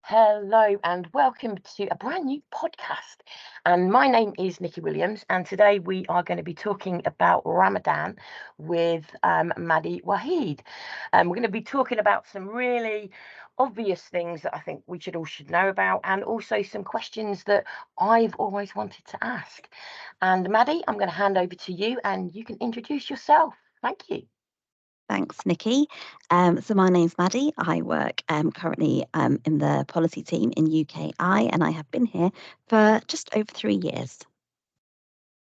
Hello and welcome to a brand new podcast. And my name is Nikki Williams, and today we are going to be talking about Ramadan with Madee Waheed. We're going to be talking about some really obvious things that I think we should know about, and also some questions that I've always wanted to ask. And Madee, I'm going to hand over to you, and you can introduce yourself. Thank you. Thanks, Nikki. So my name's Madee. I work currently in the policy team in UKI, and I have been here for just over 3 years.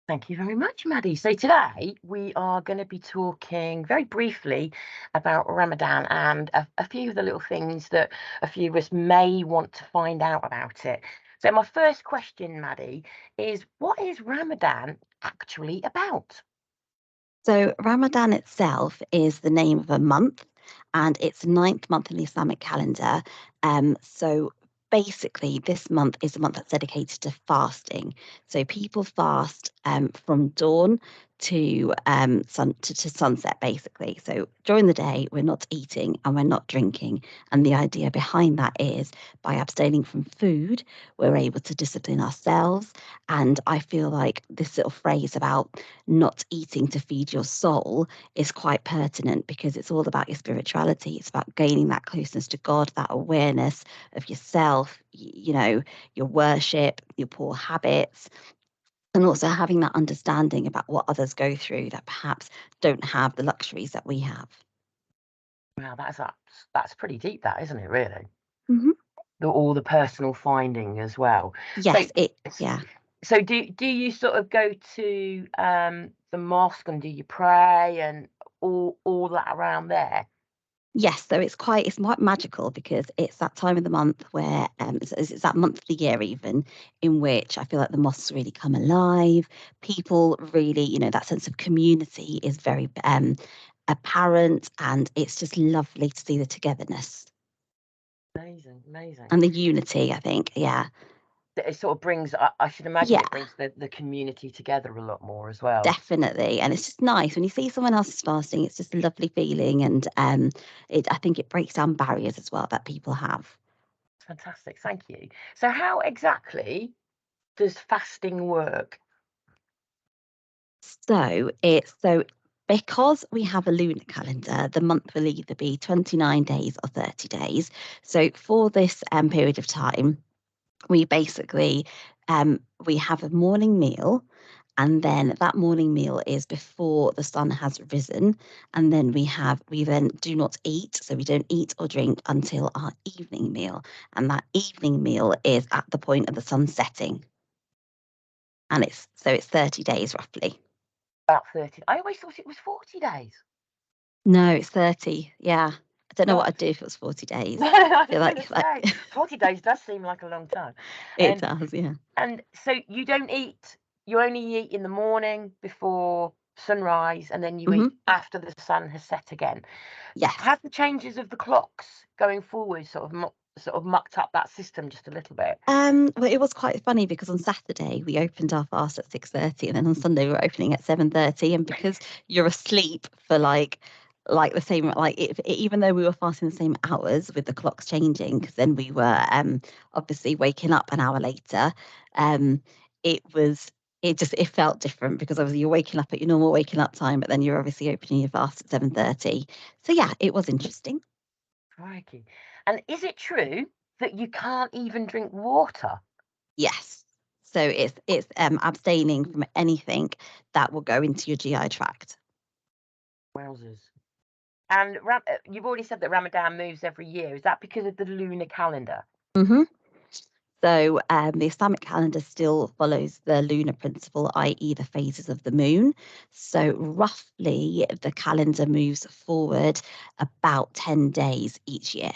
Thank you very much, Madee. So today we are going to be talking very briefly about Ramadan and a few of the little things that a few of us may want to find out about it. So my first question, Madee, is what is Ramadan actually about? So Ramadan itself is the name of a month, and it's the ninth month in the Islamic calendar. So basically, this month is a month that's dedicated to fasting. So people fast from dawn to to sunset, basically. So during the day, we're not eating and we're not drinking. And the idea behind that is by abstaining from food, we're able to discipline ourselves. And I feel like this little phrase about not eating to feed your soul is quite pertinent because it's all about your spirituality. It's about gaining that closeness to God, that awareness of yourself, your worship, your poor habits, and also having that understanding about what others go through that perhaps don't have the luxuries that we have. Wow, that's pretty deep, that isn't it? Really, Hmm. all the personal finding as well. So, Yes, yeah. so do you sort of go to the mosque and do you pray and all that around there? Yes, so it's quite magical because it's that time of the month where it's that month of the year even in which I feel like the mosques really come alive. People really, that sense of community is very apparent, and it's just lovely to see the togetherness Amazing, amazing. and the unity, I think. Yeah. It sort of brings, I should imagine Yeah, it brings the community together a lot more as well. definitely. And it's just nice when you see someone else is fasting, it's just a lovely feeling, and I think it breaks down barriers as well that people have. Fantastic, thank you. So how exactly does fasting work? So because we have a lunar calendar, the month will either be 29 days or 30 days. So for this period of time, we basically we have a morning meal, and then that morning meal is before the sun has risen, and then we then do not eat, so we don't eat or drink until our evening meal, and that evening meal is at the point of the sun setting, and it's 30 days roughly. About 30. I always thought it was 40 days. No, it's 30. Yeah. I don't know what Gosh. I'd do if it was 40 days. I I feel was going to like say 40 days does seem like a long time. it And does, yeah. and so you don't eat, you only eat in the morning before sunrise, and then you Hmm. eat after the sun has set again. Yes. Have the changes of the clocks going forward sort of mucked up that system just a little bit? Well, it was quite funny because on Saturday we opened our fast at 6:30, and then on Sunday we're opening at 7:30. And because you're asleep for like the same, like even though we were fasting the same hours with the clocks changing, because then we were obviously waking up an hour later. Um, it was it felt different because obviously you're waking up at your normal waking up time, but then you're obviously opening your fast at 7:30. So yeah, it was interesting. Crikey. And is it true that you can't even drink water? Yes. So it's abstaining from anything that will go into your GI tract. Wowzers. And you've already said that Ramadan moves every year. Is that because of the lunar calendar? Hmm. So the Islamic calendar still follows the lunar principle, i.e., the phases of the moon. So roughly, the calendar moves forward about 10 days each year.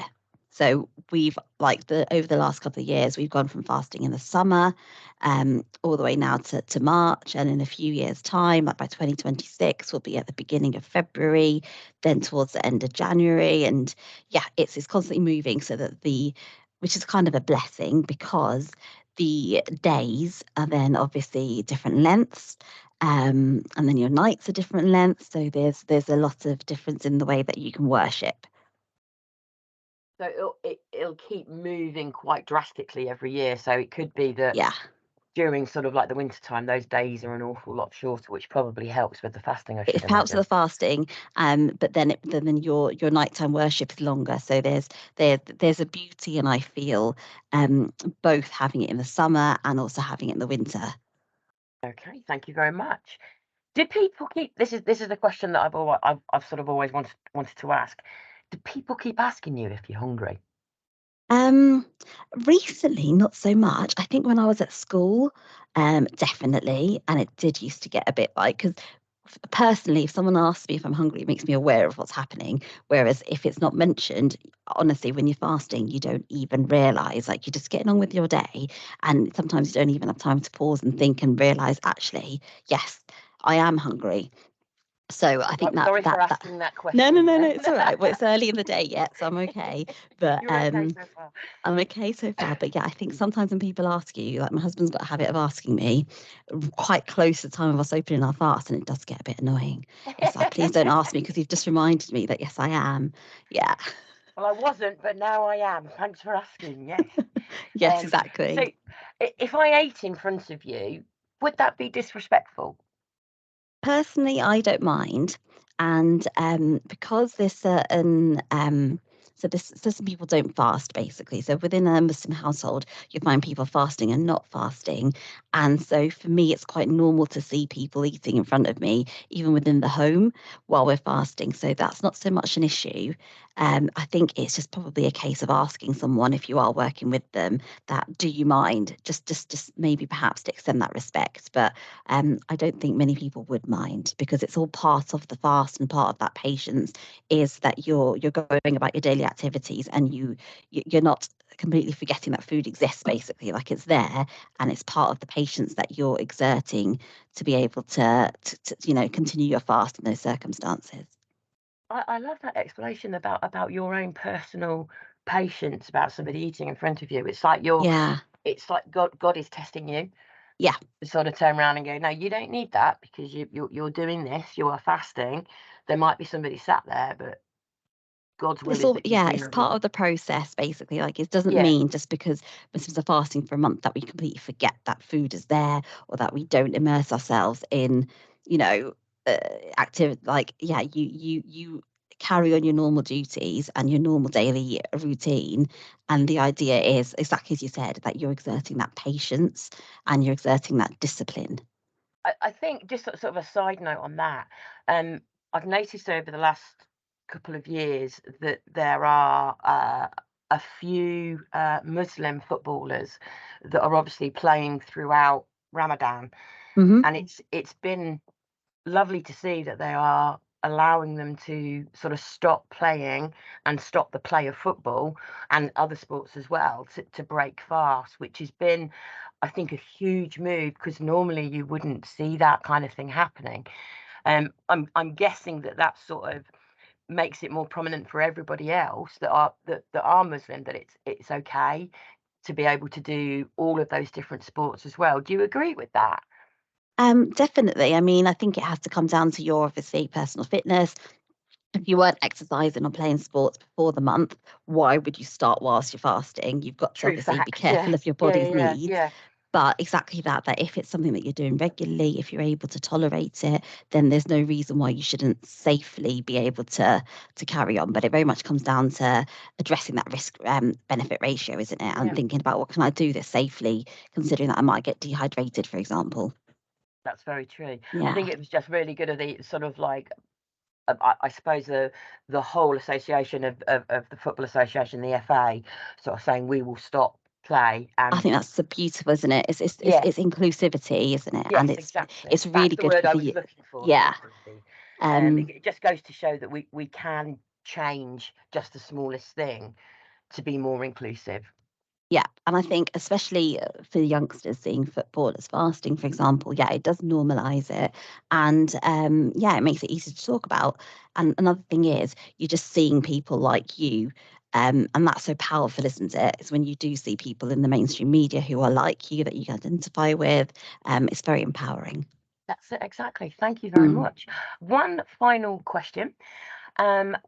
So we've like the over the last couple of years, we've gone from fasting in the summer, all the way now to March, and in a few years' time, like by 2026, we'll be at the beginning of February, then towards the end of January, and yeah, it's constantly moving so that which is kind of a blessing because the days are then obviously different lengths. And then your nights are different lengths, so there's a lot of difference in the way that you can worship. So it'll keep moving quite drastically every year. So it could be that Yeah. during sort of like the winter time, those days are an awful lot shorter, which probably helps with the fasting, I should It helps with imagine. the fasting, but then your nighttime worship is longer. So there's a beauty, and I feel both having it in the summer and also having it in the winter. Okay, thank you very much. Do people keep this is the question that I've sort of always wanted to ask. Do people keep asking you if you're hungry? Um, Recently, not so much. I think when I was at school, definitely, and it did used to get a bit like because personally, if someone asks me if I'm hungry, it makes me aware of what's happening. Whereas if it's not mentioned, honestly, when you're fasting, you don't even realize, like you're just getting on with your day, and sometimes you don't even have time to pause and think and realize, actually, yes, I am hungry. So I think Sorry for that asking that no, no, question no, no, then. it's all right. Well, it's early in the day yet, so I'm okay. But You're okay so far. I'm okay so far, but yeah, I think sometimes when people ask you, like my husband's got a habit of asking me quite close to the time of us opening our fast, and it does get a bit annoying. It's like, please don't ask me because you've just reminded me that yes, I am. Yeah. Well, I wasn't, but now I am. Thanks for asking. Yes. Yes, So exactly. if I ate in front of you, would that be disrespectful? Personally, I don't mind, and because there's certain so some people don't fast basically. So within a Muslim household, you find people fasting and not fasting, and so for me, it's quite normal to see people eating in front of me, even within the home, while we're fasting. So that's not so much an issue. I think it's just probably a case of asking someone if you are working with them that do you mind, just maybe perhaps to extend that respect, but. I don't think many people would mind because it's all part of the fast and part of that patience is that you're going about your daily activities and you're not completely forgetting that food exists basically, like it's there, and it's part of the patience that you're exerting to be able to continue your fast in those circumstances. I love that explanation about your own personal patience about somebody eating in front of you. Yeah, It's like God is testing you yeah. to sort of turn around and go, no, you don't need that because you're doing this, you are fasting. There might be somebody sat there, but God's will It's is all, that you yeah, do it's not part eat. of the process basically. Like it doesn't Yeah, mean just because Muslims are fasting for a month that we completely forget that food is there or that we don't immerse ourselves in, you know, activity. Like yeah, you carry on your normal duties and your normal daily routine, and the idea is exactly as you said that you're exerting that patience and you're exerting that discipline. I think just sort of a side note on that. Um, I've noticed over the last couple of years that there are a few Muslim footballers that are obviously playing throughout Ramadan, Hmm. and it's been lovely to see that they are allowing them to sort of stop playing and stop the play of football and other sports as well to break fast, which has been, I think, a huge move because normally you wouldn't see that kind of thing happening. I'm guessing that sort of makes it more prominent for everybody else that are Muslim, that it's okay to be able to do all of those different sports as well. Do you agree with that? Definitely. I mean, I think it has to come down to your obviously personal fitness. If you weren't exercising or playing sports before the month, why would you start whilst you're fasting? You've got to True obviously be fact. Yeah. careful of your Yeah. body's Yeah. needs. Yeah. But exactly that if it's something that you're doing regularly, if you're able to tolerate it, then there's no reason why you shouldn't safely be able to carry on. But it very much comes down to addressing that risk benefit ratio, isn't it? And Yeah. thinking about what can I do this safely, considering that I might get dehydrated, for example. That's very true. I Yeah. think it was just really good of the sort of like, I suppose the whole association of the Football Association, the FA, sort of saying we will stop play I and think that's so beautiful, isn't it? yeah, It's inclusivity, isn't it? And yes, exactly. it's That's really the good word for I was the looking for, yeah. inclusivity. Um It just goes to show that we can change just the smallest thing to be more inclusive. yeah, and I think especially for the youngsters seeing football as fasting, for example, yeah, it does normalize it, and yeah, it makes it easy to talk about. And another thing is you're just seeing people like you. And that's so powerful, isn't it? It's when you do see people in the mainstream media who are like you that you can identify with. It's very empowering. That's it, exactly. Thank you very Mm. much. One final question.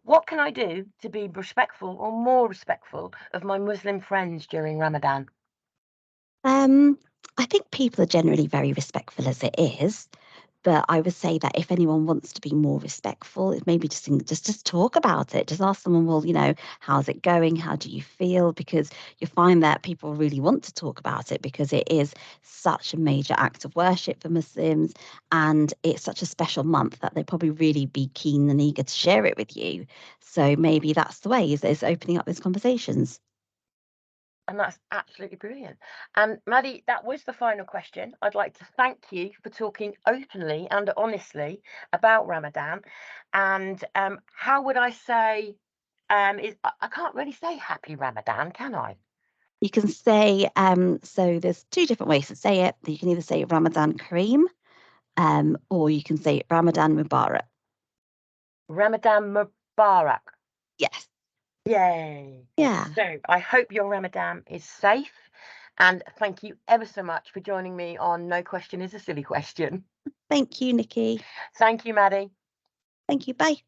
What can I do to be respectful or more respectful of my Muslim friends during Ramadan? I think people are generally very respectful as it is, but I would say that if anyone wants to be more respectful, it maybe just talk about it. Just ask someone, well, how's it going? How do you feel? Because you find that people really want to talk about it because it is such a major act of worship for Muslims, and it's such a special month that they'd probably really be keen and eager to share it with you. So maybe that's the way is opening up those conversations. And that's absolutely brilliant. And Maddie, that was the final question. I'd like to thank you for talking openly and honestly about Ramadan. And how would I say, I can't really say happy Ramadan, can I? You can say, so there's two different ways to say it. You can either say Ramadan Kareem, or you can say Ramadan Mubarak. Ramadan Mubarak. Yes. Yay. Yeah. So I hope your Ramadan is safe. And thank you ever so much for joining me on No Question is a Silly Question. Thank you, Nikki. Thank you, Maddie. Thank you. Bye.